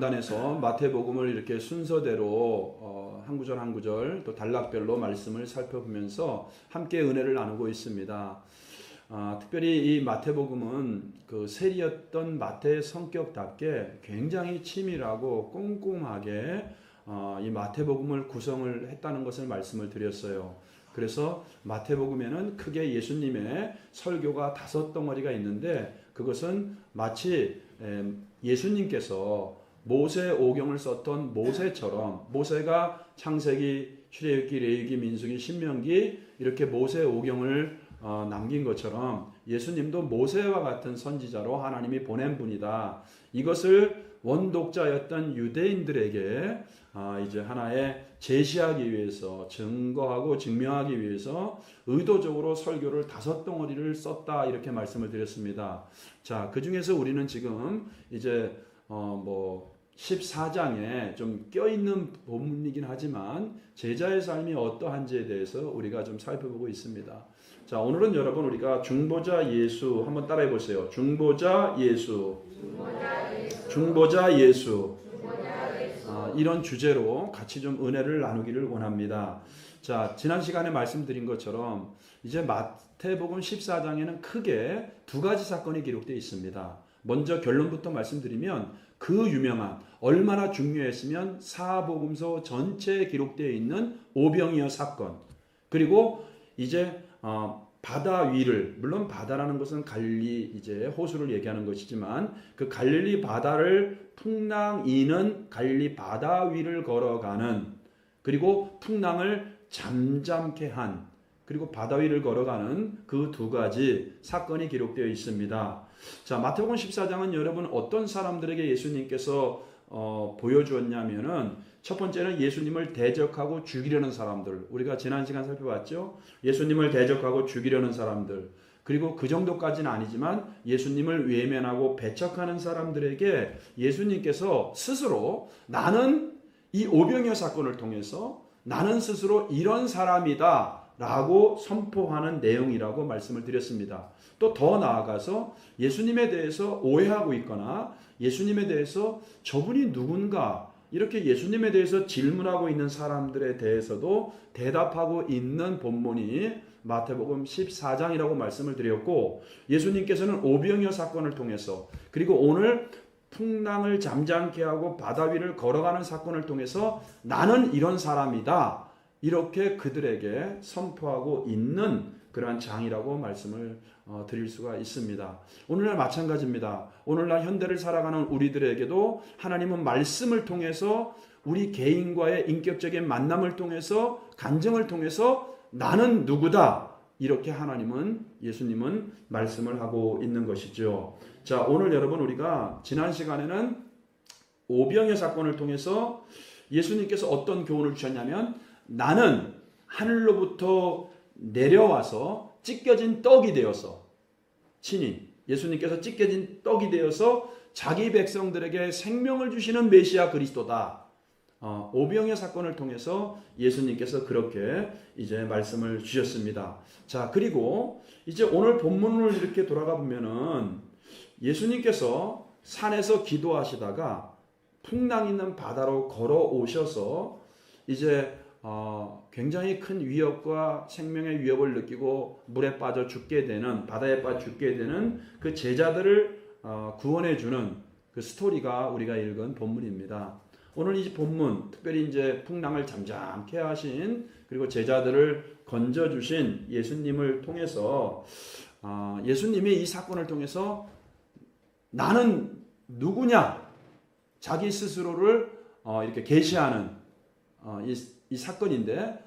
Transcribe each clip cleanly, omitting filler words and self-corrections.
단에서 마태복음을 이렇게 순서대로 한 구절 한 구절 또 단락별로 말씀을 살펴보면서 함께 은혜를 나누고 있습니다. 특별히 이 마태복음은 그 세리였던 마태의 성격답게 굉장히 치밀하고 꼼꼼하게 이 마태복음을 구성을 했다는 것을 말씀을 드렸어요. 그래서 마태복음에는 크게 예수님의 설교가 5덩어리가 있는데 그것은 마치 예수님께서 모세 오경을 썼던 모세처럼 모세가 창세기, 출애굽기, 레위기, 민수기, 신명기 이렇게 모세 오경을 남긴 것처럼 예수님도 모세와 같은 선지자로 하나님이 보낸 분이다. 이것을 원독자였던 유대인들에게 이제 하나의 제시하기 위해서 증거하고 증명하기 위해서 의도적으로 설교를 5덩어리를 썼다 이렇게 말씀을 드렸습니다. 자, 그 중에서 우리는 지금 이제 14장에 좀 껴있는 본문이긴 하지만 제자의 삶이 어떠한지에 대해서 우리가 좀 살펴보고 있습니다. 자, 오늘은 여러분 우리가 중보자 예수 한번 따라해 보세요. 중보자 예수. 중보자 예수. 이런 주제로 같이 좀 은혜를 나누기를 원합니다. 자, 지난 시간에 말씀드린 것처럼 이제 마태복음 14장에는 크게 2가지 사건이 기록되어 있습니다. 먼저 결론부터 말씀드리면 그 유명한 얼마나 중요했으면 사복음서 전체에 기록되어 있는 오병이어 사건, 그리고 이제 바다 위를, 물론 바다라는 것은 갈릴리 이제 호수를 얘기하는 것이지만 그 갈릴리 바다를 풍랑이는 갈릴리 바다 위를 걸어가는, 그리고 풍랑을 잠잠케 한, 그리고 바다 위를 걸어가는 그 2가지 사건이 기록되어 있습니다. 자, 마태복음 14장은 여러분 어떤 사람들에게 예수님께서 보여주었냐면은 첫 번째는 예수님을 대적하고 죽이려는 사람들, 우리가 지난 시간 살펴봤죠. 예수님을 대적하고 죽이려는 사람들, 그리고 그 정도까지는 아니지만 예수님을 외면하고 배척하는 사람들에게 예수님께서 스스로 나는 이 오병이어 사건을 통해서 나는 스스로 이런 사람이다 라고 선포하는 내용이라고 말씀을 드렸습니다. 또 더 나아가서 예수님에 대해서 오해하고 있거나 예수님에 대해서 저분이 누군가 이렇게 예수님에 대해서 질문하고 있는 사람들에 대해서도 대답하고 있는 본문이 마태복음 14장이라고 말씀을 드렸고, 예수님께서는 오병이어 사건을 통해서, 그리고 오늘 풍랑을 잠잠케 하고 바다 위를 걸어가는 사건을 통해서 나는 이런 사람이다 이렇게 그들에게 선포하고 있는 그러한 장이라고 말씀을 드릴 수가 있습니다. 오늘날 마찬가지입니다. 오늘날 현대를 살아가는 우리들에게도 하나님은 말씀을 통해서 우리 개인과의 인격적인 만남을 통해서 간증을 통해서 나는 누구다 이렇게 하나님은, 예수님은 말씀을 하고 있는 것이죠. 자, 오늘 여러분 우리가 지난 시간에는 오병이어 사건을 통해서 예수님께서 어떤 교훈을 주셨냐면 나는 하늘로부터 내려와서 찢겨진 떡이 되어서, 친히 예수님께서 찢겨진 떡이 되어서 자기 백성들에게 생명을 주시는 메시아 그리스도다. 오병이어 사건을 통해서 예수님께서 그렇게 이제 말씀을 주셨습니다. 자, 그리고 이제 오늘 본문을 이렇게 돌아가 보면은 예수님께서 산에서 기도하시다가 풍랑 있는 바다로 걸어오셔서 이제 굉장히 큰 위협과 생명의 위협을 느끼고 물에 빠져 죽게 되는, 바다에 빠져 죽게 되는 그 제자들을 구원해 주는 그 스토리가 우리가 읽은 본문입니다. 오늘 이 본문, 특별히 이제 풍랑을 잠잠케 하신, 그리고 제자들을 건져 주신 예수님을 통해서 예수님이 이 사건을 통해서 나는 누구냐 자기 스스로를 이렇게 계시하는 이 사건인데,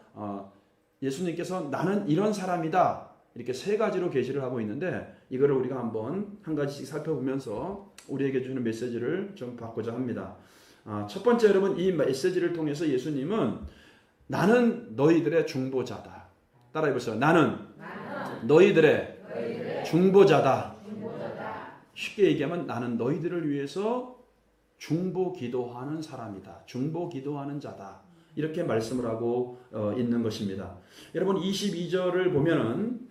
예수님께서 나는 이런 사람이다 이렇게 3가지로 계시를 하고 있는데, 이거를 우리가 한번 한 가지씩 살펴보면서 우리에게 주는 메시지를 좀 받고자 합니다. 첫 번째, 여러분 이 메시지를 통해서 예수님은 나는 너희들의 중보자다. 따라해보세요. 나는 너희들의 중보자다. 쉽게 얘기하면 나는 너희들을 위해서 중보 기도하는 사람이다. 중보 기도하는 자다. 이렇게 말씀을 하고 있는 것입니다. 여러분 22절을 보면은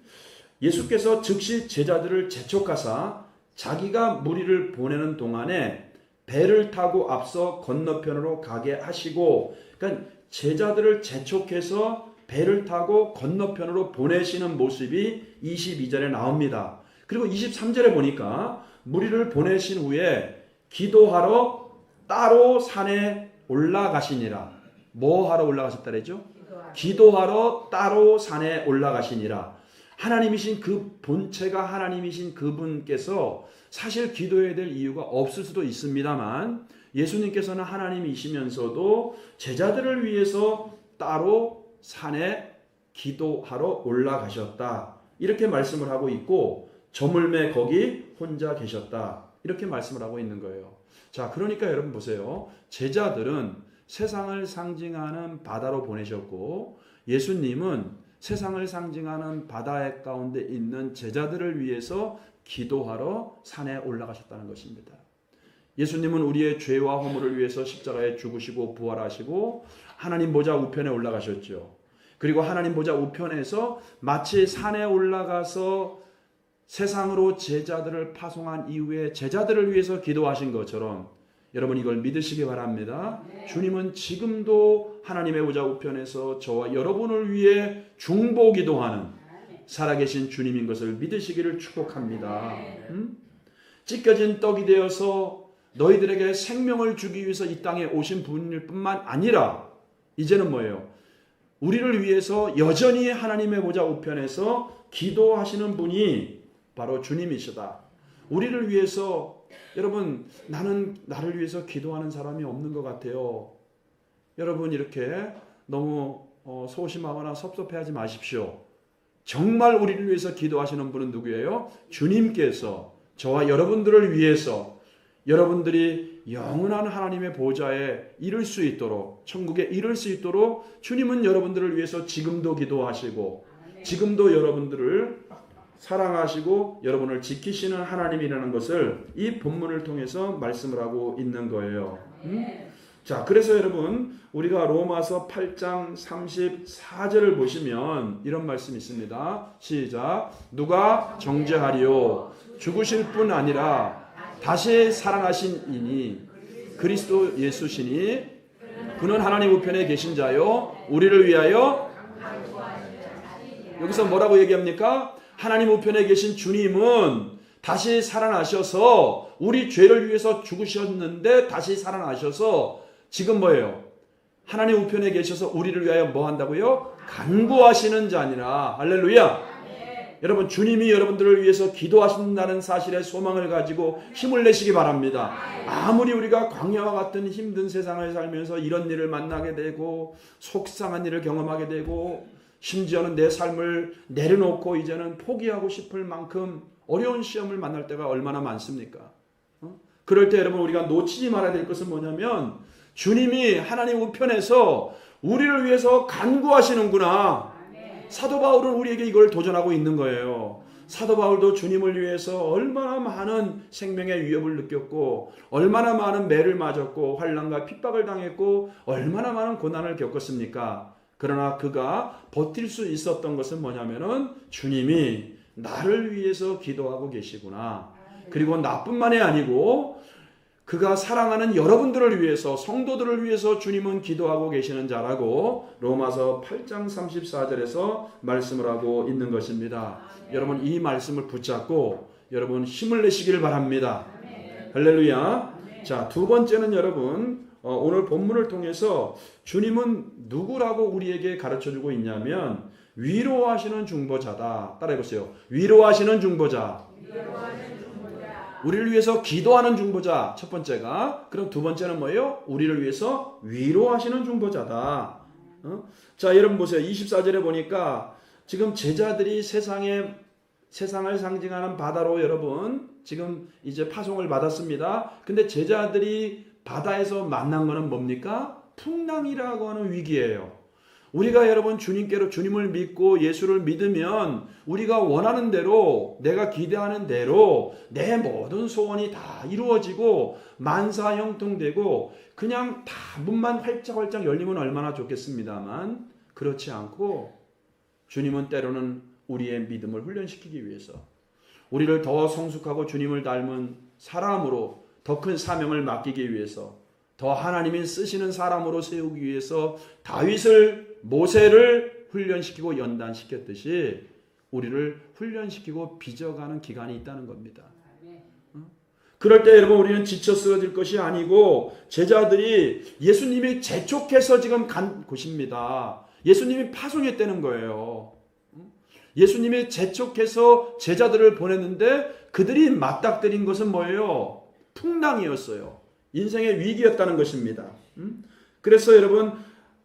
예수께서 즉시 제자들을 재촉하사 자기가 무리를 보내는 동안에 배를 타고 앞서 건너편으로 가게 하시고, 그러니까 제자들을 재촉해서 배를 타고 건너편으로 보내시는 모습이 22절에 나옵니다. 그리고 23절에 보니까 무리를 보내신 후에 기도하러 따로 산에 올라가시니라. 뭐 하러 올라가셨다 그랬죠? 기도하러 따로 산에 올라가시니라. 하나님이신 그 본체가 하나님이신 그분께서 사실 기도해야 될 이유가 없을 수도 있습니다만, 예수님께서는 하나님이시면서도 제자들을 위해서 따로 산에 기도하러 올라가셨다. 이렇게 말씀을 하고 있고, 저물매 거기 혼자 계셨다. 이렇게 말씀을 하고 있는 거예요. 자, 그러니까 여러분 보세요. 제자들은 세상을 상징하는 바다로 보내셨고, 예수님은 세상을 상징하는 바다 가운데 있는 제자들을 위해서 기도하러 산에 올라가셨다는 것입니다. 예수님은 우리의 죄와 허물을 위해서 십자가에 죽으시고 부활하시고 하나님 보좌 우편에 올라가셨죠. 그리고 하나님 보좌 우편에서 마치 산에 올라가서 세상으로 제자들을 파송한 이후에 제자들을 위해서 기도하신 것처럼 여러분 이걸 믿으시기 바랍니다. 주님은 지금도 하나님의 보좌 우편에서 저와 여러분을 위해 중보 기도하는 살아계신 주님인 것을 믿으시기를 축복합니다. 찢겨진 떡이 되어서 너희들에게 생명을 주기 위해서 이 땅에 오신 분일 뿐만 아니라 이제는 뭐예요? 우리를 위해서 여전히 하나님의 보좌 우편에서 기도하시는 분이 바로 주님이시다. 우리를 위해서 여러분 나는 나를 위해서 기도하는 사람이 없는 것 같아요. 여러분 이렇게 너무 소심하거나 섭섭해하지 마십시오. 정말 우리를 위해서 기도하시는 분은 누구예요? 주님께서 저와 여러분들을 위해서 여러분들이 영원한 하나님의 보좌에 이를 수 있도록 천국에 이를 수 있도록 주님은 여러분들을 위해서 지금도 기도하시고 지금도 여러분들을 사랑하시고 여러분을 지키시는 하나님이라는 것을 이 본문을 통해서 말씀을 하고 있는 거예요. 자, 그래서 여러분 우리가 로마서 8장 34절을 보시면 이런 말씀이 있습니다. 시작. 누가 정죄하리요? 죽으실 뿐 아니라 다시 살아나신 이니 그리스도 예수시니 그는 하나님 우편에 계신 자요 우리를 위하여 여기서 뭐라고 얘기합니까? 하나님 우편에 계신 주님은 다시 살아나셔서 우리 죄를 위해서 죽으셨는데 다시 살아나셔서 지금 뭐예요? 하나님 우편에 계셔서 우리를 위하여 뭐 한다고요? 간구하시는 자니라. 할렐루야. 여러분 주님이 여러분들을 위해서 기도하신다는 사실에 소망을 가지고 힘을 내시기 바랍니다. 아무리 우리가 광야와 같은 힘든 세상을 살면서 이런 일을 만나게 되고 속상한 일을 경험하게 되고 심지어는 내 삶을 내려놓고 이제는 포기하고 싶을 만큼 어려운 시험을 만날 때가 얼마나 많습니까? 그럴 때 여러분 우리가 놓치지 말아야 될 것은 뭐냐면 주님이 하나님 우편에서 우리를 위해서 간구하시는구나. 사도 바울은 우리에게 이걸 도전하고 있는 거예요. 사도 바울도 주님을 위해서 얼마나 많은 생명의 위협을 느꼈고 얼마나 많은 매를 맞았고 환난과 핍박을 당했고 얼마나 많은 고난을 겪었습니까? 그러나 그가 버틸 수 있었던 것은 뭐냐면은 주님이 나를 위해서 기도하고 계시구나. 그리고 나뿐만이 아니고 그가 사랑하는 여러분들을 위해서 성도들을 위해서 주님은 기도하고 계시는 자라고 로마서 8장 34절에서 말씀을 하고 있는 것입니다. 여러분 이 말씀을 붙잡고 여러분 힘을 내시기를 바랍니다. 할렐루야. 자, 두 번째는 여러분 오늘 본문을 통해서 주님은 누구라고 우리에게 가르쳐주고 있냐면 위로하시는 중보자다. 따라해보세요. 위로하시는 중보자. 우리를 위해서 기도하는 중보자. 첫 번째가. 그럼 두 번째는 뭐예요? 우리를 위해서 위로하시는 중보자다. 자, 여러분 보세요. 24절에 보니까 지금 제자들이 세상을 상징하는 바다로 여러분 지금 이제 파송을 받았습니다. 근데 제자들이 바다에서 만난 거는 뭡니까? 풍랑이라고 하는 위기예요. 우리가 여러분 주님께로 주님을 믿고 예수를 믿으면 우리가 원하는 대로 내가 기대하는 대로 내 모든 소원이 다 이루어지고 만사형통되고 그냥 다 문만 활짝활짝 열리면 얼마나 좋겠습니다만 그렇지 않고 주님은 때로는 우리의 믿음을 훈련시키기 위해서 우리를 더 성숙하고 주님을 닮은 사람으로 더 큰 사명을 맡기기 위해서, 더 하나님이 쓰시는 사람으로 세우기 위해서 다윗을, 모세를 훈련시키고 연단시켰듯이 우리를 훈련시키고 빚어가는 기간이 있다는 겁니다. 그럴 때 여러분 우리는 지쳐 쓰러질 것이 아니고 제자들이 예수님이 재촉해서 지금 간 곳입니다. 예수님이 파송했다는 거예요. 예수님이 재촉해서 제자들을 보냈는데 그들이 맞닥뜨린 것은 뭐예요? 풍랑이었어요. 인생의 위기였다는 것입니다. 그래서 여러분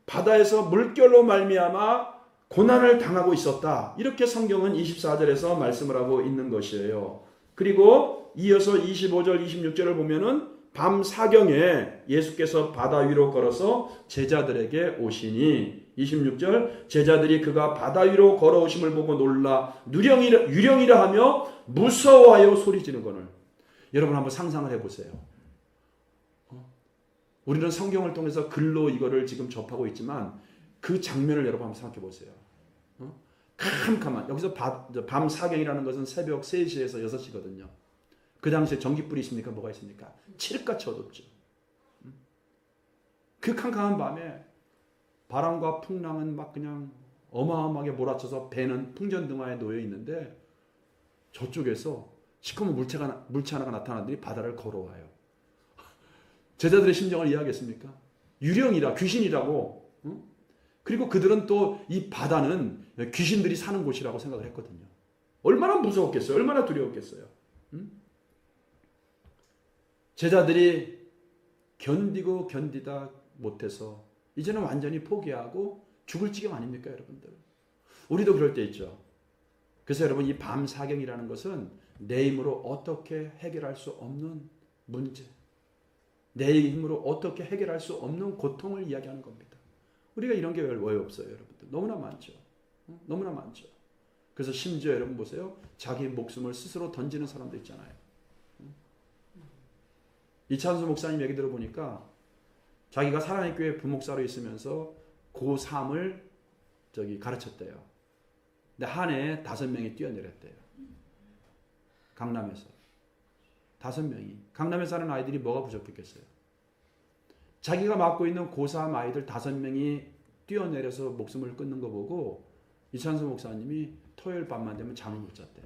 바다에서 물결로 말미암아 고난을 당하고 있었다. 이렇게 성경은 24절에서 말씀을 하고 있는 것이에요. 그리고 이어서 25절, 26절을 보면은 밤 사경에 예수께서 바다 위로 걸어서 제자들에게 오시니 26절 제자들이 그가 바다 위로 걸어오심을 보고 놀라 유령이라 하며 무서워하여 소리지르거늘. 여러분 한번 상상을 해보세요. 우리는 성경을 통해서 글로 이거를 지금 접하고 있지만 그 장면을 여러분 한번 생각해 보세요. 캄캄한 여기서 밤 사경이라는 것은 새벽 3시에서 6시거든요. 그 당시에 전기불이 있습니까? 뭐가 있습니까? 칠흑같이 어둡죠. 그 캄캄한 밤에 바람과 풍랑은 막 그냥 어마어마하게 몰아쳐서 배는 풍전등화에 놓여 있는데 저쪽에서 시커먼 물체 하나가 나타나더니 바다를 걸어와요. 제자들의 심정을 이해하겠습니까? 유령이라 귀신이라고. 그리고 그들은 또 이 바다는 귀신들이 사는 곳이라고 생각을 했거든요. 얼마나 무서웠겠어요? 얼마나 두려웠겠어요? 제자들이 견디고 견디다 못해서 이제는 완전히 포기하고 죽을 지경 아닙니까, 여러분들? 우리도 그럴 때 있죠. 그래서 여러분 이 밤 사경이라는 것은 내 힘으로 어떻게 해결할 수 없는 문제, 내 힘으로 어떻게 해결할 수 없는 고통을 이야기하는 겁니다. 우리가 이런 게 왜 없어요, 여러분들? 너무나 많죠. 너무나 많죠. 그래서 심지어 여러분 보세요. 자기 목숨을 스스로 던지는 사람도 있잖아요. 이찬수 목사님 얘기 들어보니까 자기가 사랑의 교회 부목사로 있으면서 고3을 가르쳤대요. 근데 한 해에 5명이 뛰어내렸대요. 강남에서. 5명이. 강남에 사는 아이들이 뭐가 부족했겠어요? 자기가 맡고 있는 고3 아이들 5명이 뛰어내려서 목숨을 끊는 거 보고 이찬수 목사님이 토요일 밤만 되면 잠을 못 잤대요.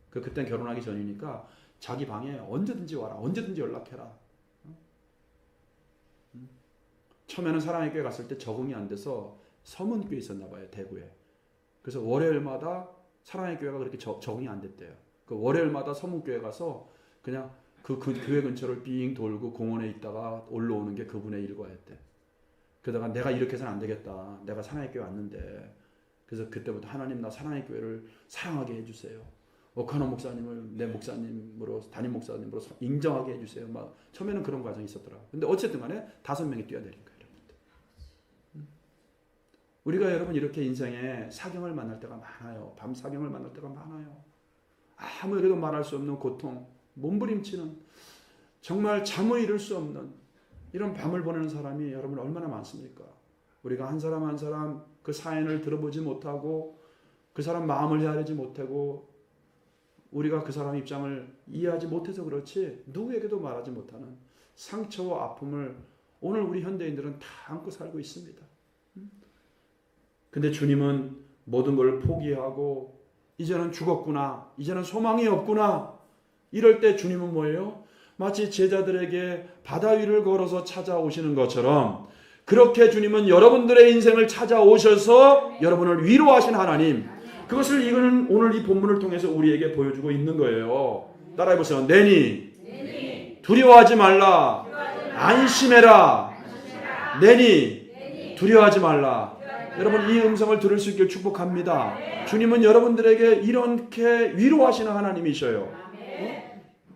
그땐 결혼하기 전이니까 자기 방에 언제든지 와라. 언제든지 연락해라. 처음에는 사랑의 교회 갔을 때 적응이 안 돼서 서문교에 있었나 봐요. 대구에. 그래서 월요일마다 사랑의 교회가 그렇게 적응이 안 됐대요. 그 월요일마다 서문교회 가서 그냥 그 교회 근처를 빙 돌고 공원에 있다가 올라오는 게 그분의 일과였대. 그러다가 내가 이렇게 해서는 안 되겠다. 내가 사랑의 교회 왔는데. 그래서 그때부터 하나님 나 사랑의 교회를 사랑하게 해주세요. 오카노 목사님을 내 목사님으로 담임 목사님으로 인정하게 해주세요. 막 처음에는 그런 과정이 있었더라고요. 근데 어쨌든 간에 5명이 뛰어내린 거예요. 우리가 여러분 이렇게 인생에 사경을 만날 때가 많아요. 밤 사경을 만날 때가 많아요. 아무래도 말할 수 없는 고통, 몸부림치는 정말 잠을 이룰 수 없는 이런 밤을 보내는 사람이 여러분 얼마나 많습니까? 우리가 한 사람 한 사람 그 사연을 들어보지 못하고 그 사람 마음을 헤아리지 못하고 우리가 그 사람 입장을 이해하지 못해서 그렇지 누구에게도 말하지 못하는 상처와 아픔을 오늘 우리 현대인들은 다 안고 살고 있습니다. 근데 주님은 모든 걸 포기하고 이제는 죽었구나. 이제는 소망이 없구나. 이럴 때 주님은 뭐예요? 마치 제자들에게 바다 위를 걸어서 찾아오시는 것처럼 그렇게 주님은 여러분들의 인생을 찾아오셔서 여러분을 위로하신 하나님. 그것을 이거는 오늘 이 본문을 통해서 우리에게 보여주고 있는 거예요. 따라해보세요. 내니 두려워하지 말라. 안심해라. 내니 두려워하지 말라. 여러분 이 음성을 들을 수 있길 축복합니다. 주님은 여러분들에게 이렇게 위로하시는 하나님이셔요.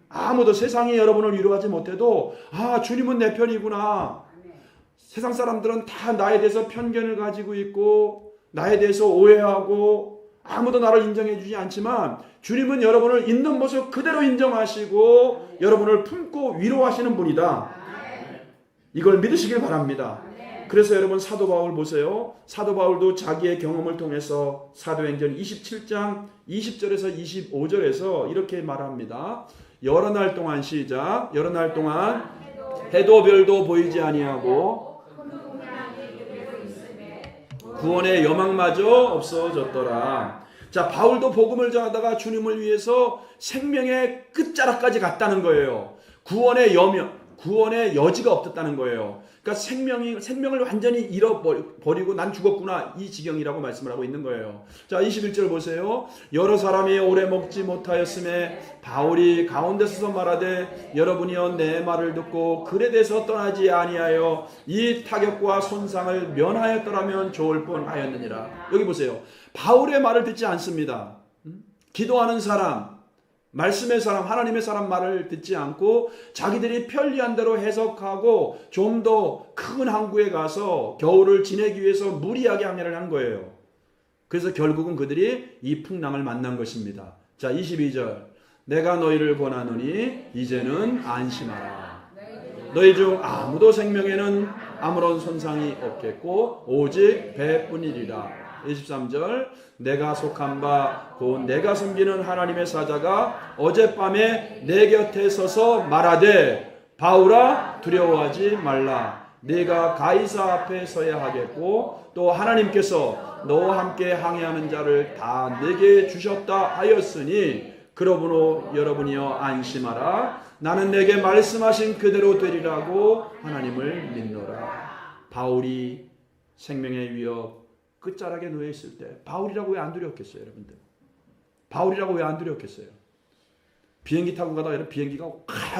아무도 세상이 여러분을 위로하지 못해도 주님은 내 편이구나. 세상 사람들은 다 나에 대해서 편견을 가지고 있고 나에 대해서 오해하고 아무도 나를 인정해 주지 않지만 주님은 여러분을 있는 모습 그대로 인정하시고 여러분을 품고 위로하시는 분이다. 이걸 믿으시길 바랍니다. 그래서 여러분 사도 바울 보세요. 사도 바울도 자기의 경험을 통해서 사도행전 27장 20절에서 25절에서 이렇게 말합니다. 여러 날 동안 시작. 여러 날 동안 해도 별도 보이지 아니하고 구원의 여망마저 없어졌더라. 자, 바울도 복음을 전하다가 주님을 위해서 생명의 끝자락까지 갔다는 거예요. 구원의 여지가 없었다는 거예요. 그러니까 생명을 완전히 잃어버리고 난 죽었구나, 이 지경이라고 말씀을 하고 있는 거예요. 자, 21절 보세요. 여러 사람이 오래 먹지 못하였음에 바울이 가운데 서서 말하되 여러분이여 내 말을 듣고 글에 대해서 떠나지 아니하여 이 타격과 손상을 면하였더라면 좋을 뻔하였느니라. 여기 보세요. 바울의 말을 듣지 않습니다. 기도하는 사람, 말씀의 사람, 하나님의 사람 말을 듣지 않고 자기들이 편리한 대로 해석하고 좀 더 큰 항구에 가서 겨울을 지내기 위해서 무리하게 항해를 한 거예요. 그래서 결국은 그들이 이 풍랑을 만난 것입니다. 자, 22절. 내가 너희를 권하노니 이제는 안심하라. 너희 중 아무도 생명에는 아무런 손상이 없겠고 오직 배뿐이리라. 23절. 내가 속한 바 곧 내가 섬기는 하나님의 사자가 어젯밤에 내 곁에 서서 말하되 바울아 두려워하지 말라. 네가 가이사 앞에 서야 하겠고 또 하나님께서 너와 함께 항해하는 자를 다 내게 주셨다 하였으니 그러므로 여러분이여 안심하라. 나는 내게 말씀하신 그대로 되리라고 하나님을 믿노라. 바울이 생명의 위협 끝자락에 놓여 있을 때 바울이라고 왜 안 두려웠겠어요, 여러분들? 바울이라고 왜 안 두려웠겠어요? 비행기 타고 가다가 이런 비행기가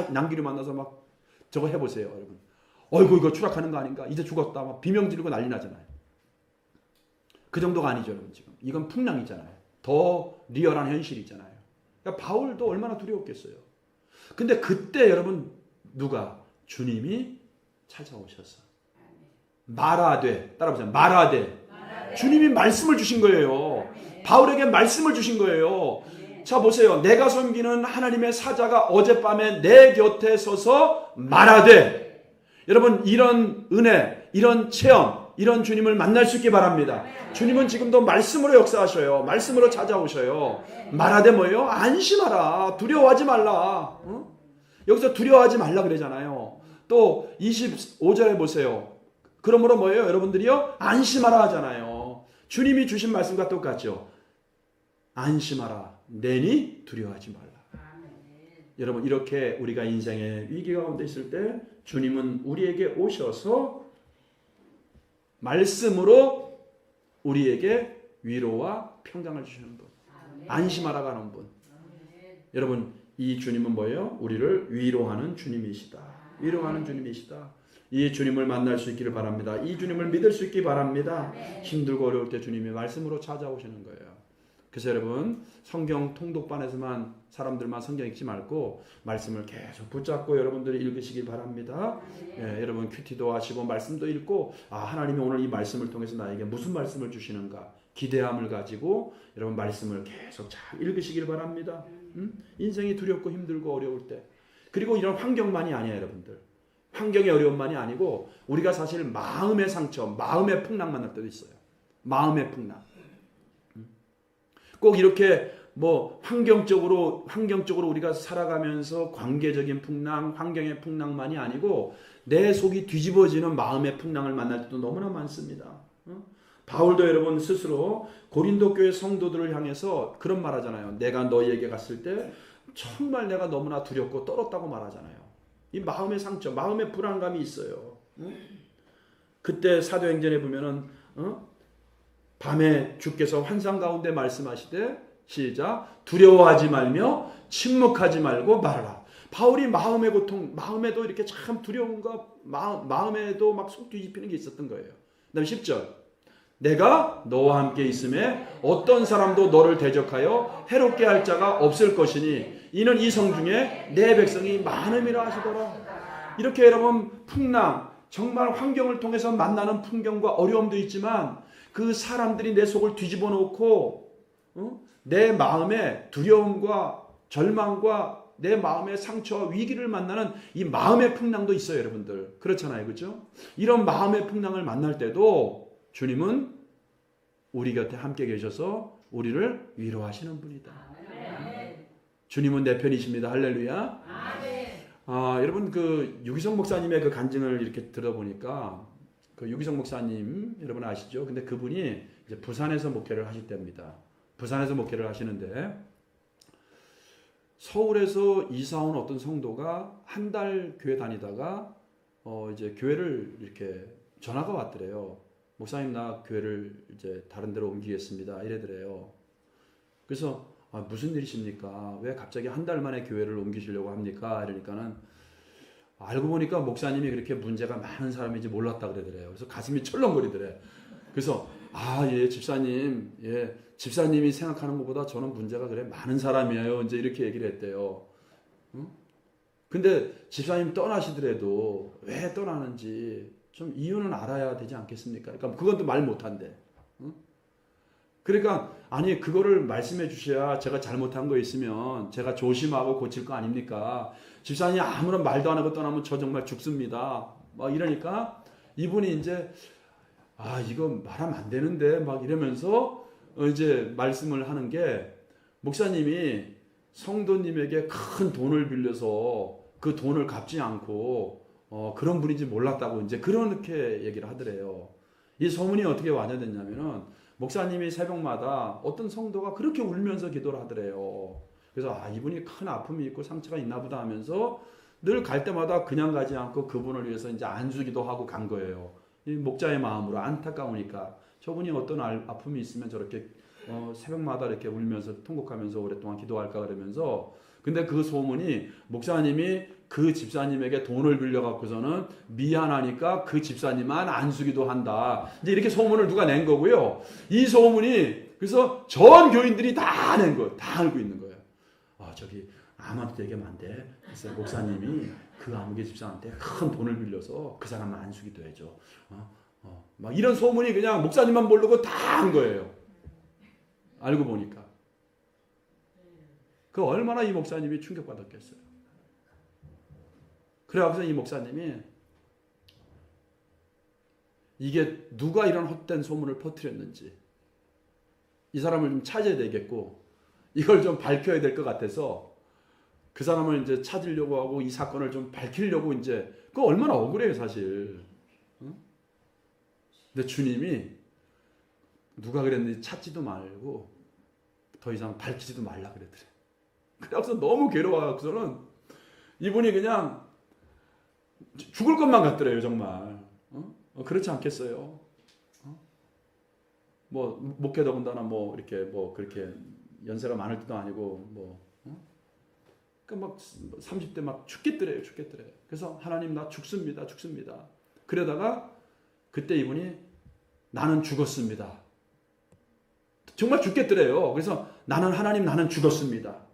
난기를 만나서 막 저거 해보세요, 여러분. 어이구 이거 추락하는 거 아닌가? 이제 죽었다. 막 비명 지르고 난리 나잖아요. 그 정도가 아니죠, 여러분. 지금 이건 풍랑이잖아요. 더 리얼한 현실이잖아요. 그러니까 바울도 얼마나 두려웠겠어요. 근데 그때 여러분 누가? 주님이 찾아오셔서 말하되, 따라보세요. 말하되. 주님이 말씀을 주신 거예요. 바울에게 말씀을 주신 거예요. 자, 보세요. 내가 섬기는 하나님의 사자가 어젯밤에 내 곁에 서서 말하되. 여러분, 이런 은혜, 이런 체험, 이런 주님을 만날 수 있기 바랍니다. 주님은 지금도 말씀으로 역사하셔요. 말씀으로 찾아오셔요. 말하되 뭐예요? 안심하라. 두려워하지 말라. 여기서 두려워하지 말라 그러잖아요. 또 25절에 보세요. 그러므로 뭐예요? 여러분들이요? 안심하라 하잖아요. 주님이 주신 말씀과 똑같죠. 안심하라. 내니 두려워하지 말라. 여러분, 이렇게 우리가 인생의 위기 가운데 있을 때 주님은 우리에게 오셔서 말씀으로 우리에게 위로와 평강을 주시는 분. 안심하라고 하는 분. 여러분, 이 주님은 뭐예요? 우리를 위로하는 주님이시다. 위로하는 주님이시다. 이 주님을 만날 수 있기를 바랍니다. 이 주님을 믿을 수 있기 바랍니다. 힘들고 어려울 때 주님이 말씀으로 찾아오시는 거예요. 그래서 여러분, 성경 통독반에서만 사람들만 성경 읽지 말고 말씀을 계속 붙잡고 여러분들이 읽으시기 바랍니다. 예, 여러분 큐티도 하시고 말씀도 읽고 하나님이 오늘 이 말씀을 통해서 나에게 무슨 말씀을 주시는가 기대함을 가지고 여러분 말씀을 계속 잘 읽으시길 바랍니다. 인생이 두렵고 힘들고 어려울 때, 그리고 이런 환경만이 아니에요, 여러분들. 환경의 어려움만이 아니고 우리가 사실 마음의 상처, 마음의 풍랑 만날 때도 있어요. 마음의 풍랑. 꼭 이렇게 뭐 환경적으로 우리가 살아가면서 관계적인 풍랑, 환경의 풍랑만이 아니고 내 속이 뒤집어지는 마음의 풍랑을 만날 때도 너무나 많습니다. 바울도 여러분 스스로 고린도 교회 성도들을 향해서 그런 말 하잖아요. 내가 너희에게 갔을 때 정말 내가 너무나 두렵고 떨었다고 말하잖아요. 이 마음의 상처, 마음의 불안감이 있어요. 그때 사도행전에 보면은 밤에 주께서 환상 가운데 말씀하시되 시작 두려워하지 말며 침묵하지 말고 말하라. 바울이 마음의 고통, 마음에도 이렇게 참 두려움과 마음에도 막 속 뒤집히는 게 있었던 거예요. 그 다음에 10절 내가 너와 함께 있음에 어떤 사람도 너를 대적하여 해롭게 할 자가 없을 것이니 이는 이 성 중에 내 백성이 많음이라 하시더라. 이렇게 여러분 풍랑, 정말 환경을 통해서 만나는 풍경과 어려움도 있지만 그 사람들이 내 속을 뒤집어 놓고 내 마음의 두려움과 절망과 내 마음의 상처와 위기를 만나는 이 마음의 풍랑도 있어요, 여러분들. 그렇잖아요, 그렇죠? 이런 마음의 풍랑을 만날 때도 주님은 우리 곁에 함께 계셔서 우리를 위로하시는 분이다. 주님은 내 편이십니다. 할렐루야. 여러분 그 유기성 목사님의 그 간증을 이렇게 들어보니까 그 유기성 목사님 여러분 아시죠? 근데 그분이 이제 부산에서 목회를 하실 때입니다. 부산에서 목회를 하시는데 서울에서 이사 온 어떤 성도가 한 달 교회 다니다가 이제 교회를 이렇게 전화가 왔더래요. 목사님 나 교회를 이제 다른 데로 옮기겠습니다. 이래더래요. 그래서 무슨 일이십니까? 왜 갑자기 한 달 만에 교회를 옮기시려고 합니까? 이러니까는 알고 보니까 목사님이 그렇게 문제가 많은 사람인지 몰랐다 그러더래요. 그래서 가슴이 철렁거리더래. 그래서 예 집사님, 예 집사님이 생각하는 것보다 저는 문제가 그래 많은 사람이에요. 이제 이렇게 얘기를 했대요. 응? 근데 집사님 떠나시더라도 왜 떠나는지 좀 이유는 알아야 되지 않겠습니까? 그러니까 그건 또 말 못한대. 응? 그러니까 아니 그거를 말씀해 주셔야 제가 잘못한 거 있으면 제가 조심하고 고칠 거 아닙니까? 집사님이 아무런 말도 안 하고 떠나면 저 정말 죽습니다. 막 이러니까 이분이 이제 이거 말하면 안 되는데 막 이러면서 이제 말씀을 하는 게 목사님이 성도님에게 큰 돈을 빌려서 그 돈을 갚지 않고 그런 분인지 몰랐다고 이제 그렇게 얘기를 하더래요. 이 소문이 어떻게 완화됐냐면은 목사님이 새벽마다 어떤 성도가 그렇게 울면서 기도를 하더래요. 그래서 이분이 큰 아픔이 있고 상처가 있나 보다 하면서 늘 갈 때마다 그냥 가지 않고 그분을 위해서 이제 안수기도 하고 간 거예요. 이 목자의 마음으로 안타까우니까 저분이 어떤 아픔이 있으면 저렇게 새벽마다 이렇게 울면서 통곡하면서 오랫동안 기도할까 그러면서 근데 그 소문이 목사님이 그 집사님에게 돈을 빌려갖고서는 미안하니까 그 집사님만 안수기도 한다. 이제 이렇게 소문을 누가 낸 거고요. 이 소문이 그래서 전 교인들이 다 낸 거예요. 다 알고 있는 거예요. 저기 아무한테 얘기하면 안 돼. 그래서 목사님이 그 아무개 집사한테 큰 돈을 빌려서 그 사람만 안수기도 해줘. 막 이런 소문이 그냥 목사님만 모르고 다 한 거예요. 알고 보니까. 그 얼마나 이 목사님이 충격받았겠어요. 그래서 이 목사님이 이게 누가 이런 헛된 소문을 퍼뜨렸는지 이 사람을 좀 찾아야 되겠고 이걸 좀 밝혀야 될 것 같아서 그 사람을 이제 찾으려고 하고 이 사건을 좀 밝히려고 이제 그거 얼마나 억울해요 사실. 근데 주님이 누가 그랬는지 찾지도 말고 더 이상 밝히지도 말라 그랬더래. 그래서 너무 괴로워서는 이분이 그냥 죽을 것만 같더래요 정말. 그렇지 않겠어요? 뭐 목회 더군다나 뭐 이렇게 뭐 그렇게 연세가 많을 때도 아니고 뭐 그러니까 막 30대 막 죽겠더래요. 그래서 하나님 나 죽습니다. 그러다가 그때 이분이 나는 죽었습니다. 정말 죽겠더래요. 그래서 나는 죽었습니다.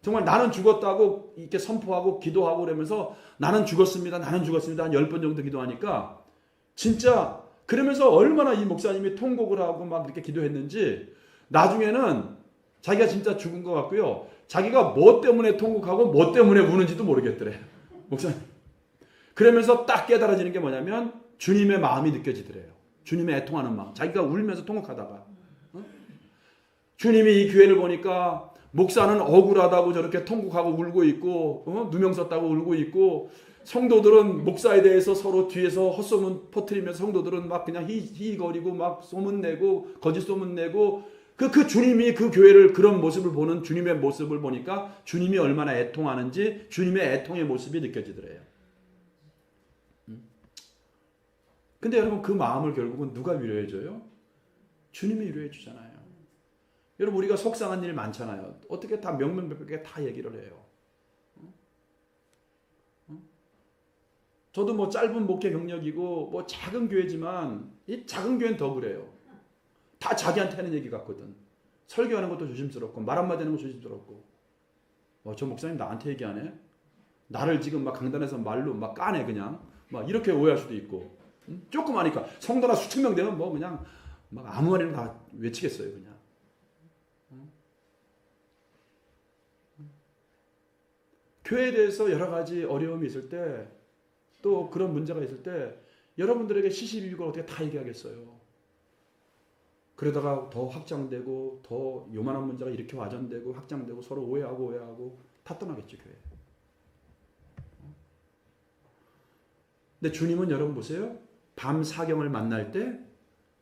정말 나는 죽었다고 이렇게 선포하고 기도하고 그러면서 나는 죽었습니다. 한 10번 정도 기도하니까 진짜 그러면서 얼마나 이 목사님이 통곡을 하고 막 이렇게 기도했는지 나중에는 자기가 진짜 죽은 것 같고요. 자기가 뭐 때문에 통곡하고 뭐 때문에 우는지도 모르겠더래. 목사님. 그러면서 딱 깨달아지는 게 뭐냐면 주님의 마음이 느껴지더래요. 주님의 애통하는 마음. 자기가 울면서 통곡하다가 주님이 이 교회를 보니까 목사는 억울하다고 저렇게 통곡하고 울고 있고 누명 썼다고 울고 있고 성도들은 목사에 대해서 서로 뒤에서 헛소문 퍼뜨리면서 성도들은 막 그냥 히히거리고 막 소문내고 거짓 소문내고 그 주님이 그 교회를 그런 모습을 보는 주님의 모습을 보니까 주님이 얼마나 애통하는지 주님의 애통의 모습이 느껴지더래요. 근데 여러분 그 마음을 결국은 누가 위로해줘요? 주님이 위로해 주잖아요. 여러분 우리가 속상한 일 많잖아요. 어떻게 다 명명백백하게 다 얘기를 해요. 저도 뭐 짧은 목회 경력이고 뭐 작은 교회지만 이 작은 교회는 더 그래요. 다 자기한테 하는 얘기 같거든. 설교하는 것도 조심스럽고 말 한마디 하는 것도 조심스럽고 저 목사님 나한테 얘기하네. 나를 지금 막 강단에서 말로 막 까네 그냥 막 이렇게 오해할 수도 있고 조금 하니까 성도나 수천 명 되면 뭐 그냥 막 아무 말이나 다 외치겠어요 그냥. 교회에 대해서 여러 가지 어려움이 있을 때 또 그런 문제가 있을 때 여러분들에게 시시비비고 어떻게 다 얘기하겠어요. 그러다가 더 확장되고 더 요만한 문제가 이렇게 와전되고 확장되고 서로 오해하고 다 떠나겠죠, 교회. 근데 주님은 여러분 보세요. 밤 사경을 만날 때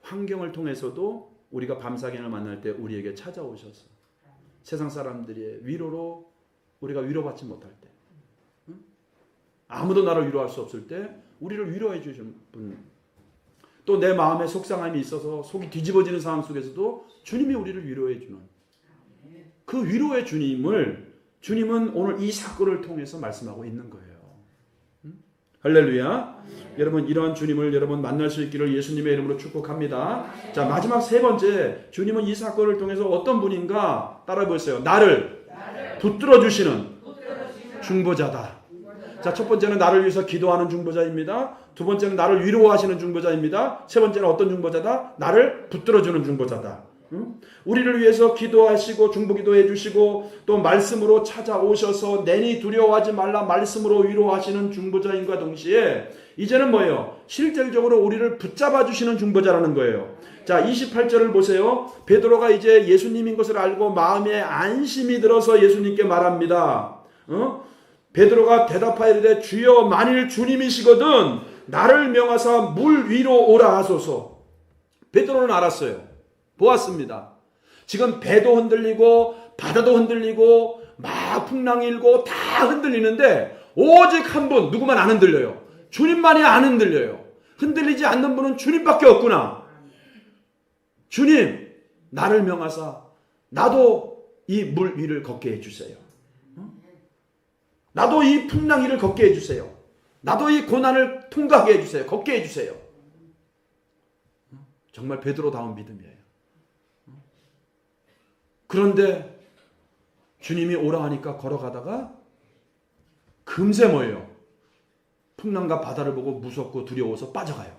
환경을 통해서도 우리가 밤 사경을 만날 때 우리에게 찾아오셔서 세상 사람들의 위로로 우리가 위로받지 못할 때, 아무도 나를 위로할 수 없을 때 우리를 위로해 주시는 분, 또 내 마음에 속상함이 있어서 속이 뒤집어지는 상황 속에서도 주님이 우리를 위로해 주는 그 위로의 주님을 주님은 오늘 이 사건을 통해서 말씀하고 있는 거예요. 할렐루야. 여러분 이러한 주님을 여러분 만날 수 있기를 예수님의 이름으로 축복합니다. 자, 마지막 세 번째, 주님은 이 사건을 통해서 어떤 분인가 따라해 보세요. 나를 붙들어 주시는 중보자다. 자, 첫 번째는 나를 위해서 기도하는 중보자입니다. 두 번째는 나를 위로하시는 중보자입니다. 세 번째는 어떤 중보자다? 나를 붙들어 주는 중보자다. 우리를 위해서 기도하시고 중보기도해 주시고 또 말씀으로 찾아오셔서 내니 두려워하지 말라 말씀으로 위로하시는 중보자인과 동시에 이제는 뭐예요? 실질적으로 우리를 붙잡아 주시는 중보자라는 거예요. 자, 28절을 보세요. 베드로가 이제 예수님인 것을 알고 마음에 안심이 들어서 예수님께 말합니다. 베드로가 대답하여 이르되 주여 만일 주님이시거든 나를 명하사 물 위로 오라 하소서. 베드로는 알았어요. 보았습니다. 지금 배도 흔들리고 바다도 흔들리고 막 풍랑이 일고 다 흔들리는데 오직 한 분, 누구만 안 흔들려요. 주님만이 안 흔들려요. 흔들리지 않는 분은 주님밖에 없구나. 주님, 나를 명하사 나도 이 물 위를 걷게 해주세요. 나도 이 풍랑 위를 걷게 해주세요. 나도 이 고난을 통과하게 해주세요. 걷게 해주세요. 정말 베드로다운 믿음이에요. 그런데 주님이 오라 하니까 걸어가다가 금세 뭐예요? 풍랑과 바다를 보고 무섭고 두려워서 빠져가요.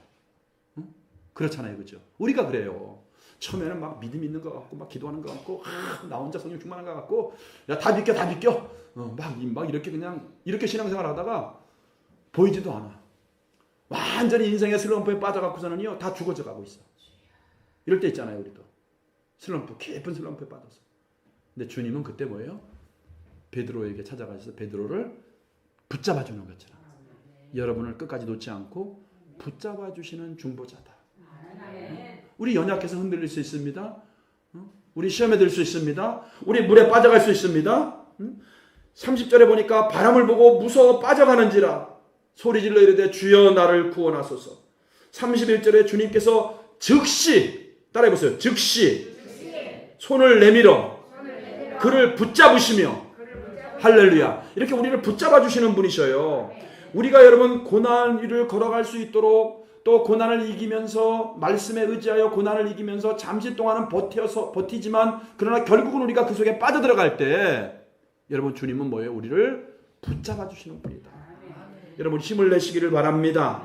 그렇잖아요. 그렇죠? 우리가 그래요. 처음에는 막 믿음 있는 것 같고 막 기도하는 것 같고 나 혼자 성령 충만한 것 같고 야 다 믿겨 다 믿겨 막 이렇게 그냥 이렇게 신앙생활 하다가 보이지도 않아. 완전히 인생의 슬럼프에 빠져갖고서는요 다 죽어져 가고 있어. 이럴 때 있잖아요. 우리도 슬럼프, 깊은 슬럼프에 빠져서. 근데 주님은 그때 뭐예요? 베드로에게 찾아가셔서 베드로를 붙잡아 주는 것처럼 여러분을 끝까지 놓지 않고 붙잡아 주시는 중보자다. 우리 연약해서 흔들릴 수 있습니다. 우리 시험에 들 수 있습니다. 우리 물에 빠져갈 수 있습니다. 30절에 보니까 바람을 보고 무서워 빠져가는지라 소리질러 이르되 주여 나를 구원하소서. 31절에 주님께서 즉시 따라해보세요. 즉시 손을 내밀어 그를 붙잡으시며 할렐루야. 이렇게 우리를 붙잡아 주시는 분이셔요. 우리가 여러분 고난 위를 걸어갈 수 있도록 또 고난을 이기면서 말씀에 의지하여 고난을 이기면서 잠시 동안은 버티지만 그러나 결국은 우리가 그 속에 빠져들어갈 때 여러분 주님은 뭐예요? 우리를 붙잡아 주시는 분이다. 여러분 힘을 내시기를 바랍니다.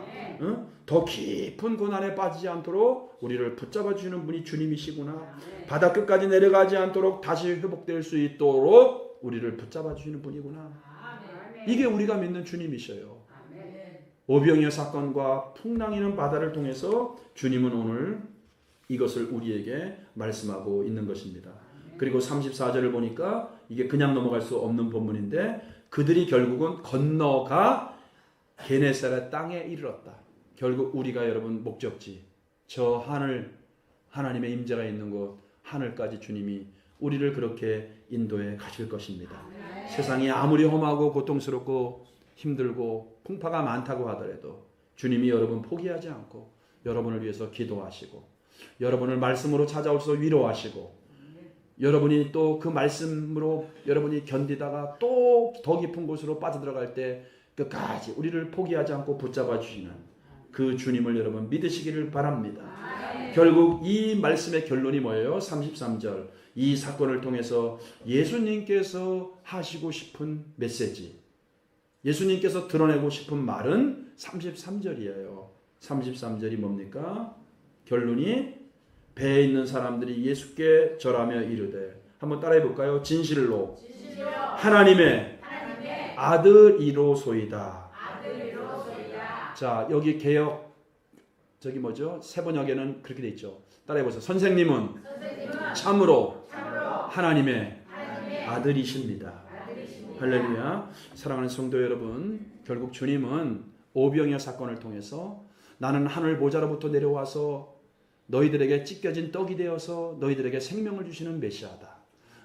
더 깊은 고난에 빠지지 않도록 우리를 붙잡아 주시는 분이 주님이시구나. 바다 끝까지 내려가지 않도록 다시 회복될 수 있도록 우리를 붙잡아 주시는 분이구나. 이게 우리가 믿는 주님이셔요. 오병이어 사건과 풍랑이는 바다를 통해서 주님은 오늘 이것을 우리에게 말씀하고 있는 것입니다. 그리고 34절을 보니까 이게 그냥 넘어갈 수 없는 본문인데 그들이 결국은 건너가 게네사렛 땅에 이르렀다. 결국 우리가 여러분 목적지 저 하늘 하나님의 임재가 있는 곳 하늘까지 주님이 우리를 그렇게 인도해 가실 것입니다. 세상이 아무리 험하고 고통스럽고 힘들고 풍파가 많다고 하더라도 주님이 여러분 포기하지 않고 여러분을 위해서 기도하시고 여러분을 말씀으로 찾아오셔서 위로하시고 여러분이 또 그 말씀으로 여러분이 견디다가 또 더 깊은 곳으로 빠져들어갈 때 끝까지 우리를 포기하지 않고 붙잡아 주시는 그 주님을 여러분 믿으시기를 바랍니다. 결국 이 말씀의 결론이 뭐예요? 33절 이 사건을 통해서 예수님께서 하시고 싶은 메시지 예수님께서 드러내고 싶은 말은 33절이에요. 33절이 뭡니까? 결론이 배에 있는 사람들이 예수께 절하며 이르되 한번 따라해 볼까요? 진실로 하나님의 아들이로소이다. 자, 여기 개역 저기 뭐죠? 세번역에는 그렇게 돼 있죠. 따라해보세요. 선생님은 참으로 하나님의 아들이십니다. 할렐루야. 사랑하는 성도 여러분, 결국 주님은 오병이어 사건을 통해서 나는 하늘 보좌로부터 내려와서 너희들에게 찢겨진 떡이 되어서 너희들에게 생명을 주시는 메시아다.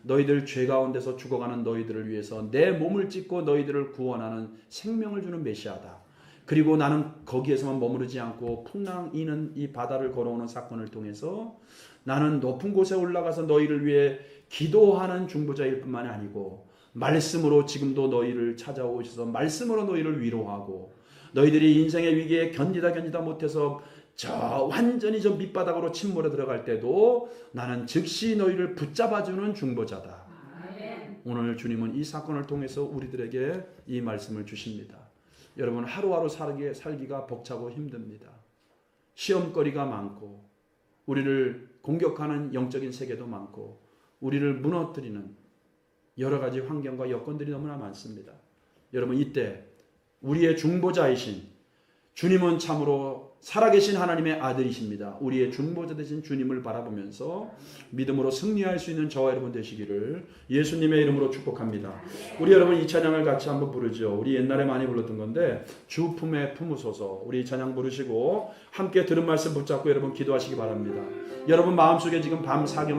너희들 죄 가운데서 죽어가는 너희들을 위해서 내 몸을 찢고 너희들을 구원하는 생명을 주는 메시아다. 그리고 나는 거기에서만 머무르지 않고 풍랑 이는 이 바다를 걸어오는 사건을 통해서 나는 높은 곳에 올라가서 너희를 위해 기도하는 중보자일 뿐만 아니고 말씀으로 지금도 너희를 찾아오셔서 말씀으로 너희를 위로하고 너희들이 인생의 위기에 견디다 못해서 완전히 저 밑바닥으로 침몰에 들어갈 때도 나는 즉시 너희를 붙잡아주는 중보자다. 오늘 주님은 이 사건을 통해서 우리들에게 이 말씀을 주십니다. 여러분, 하루하루 살기가 벅차고 힘듭니다. 시험거리가 많고 우리를 공격하는 영적인 세계도 많고 우리를 무너뜨리는 여러 가지 환경과 여건들이 너무나 많습니다. 여러분, 이때 우리의 중보자이신 주님은 참으로 살아계신 하나님의 아들이십니다. 우리의 중보자 되신 주님을 바라보면서 믿음으로 승리할 수 있는 저와 여러분 되시기를 예수님의 이름으로 축복합니다. 우리 여러분 이 찬양을 같이 한번 부르죠. 우리 옛날에 많이 불렀던 건데 주 품에 품으소서. 우리 이 찬양 부르시고 함께 들은 말씀 붙잡고 여러분 기도하시기 바랍니다. 여러분 마음속에 지금 밤 사경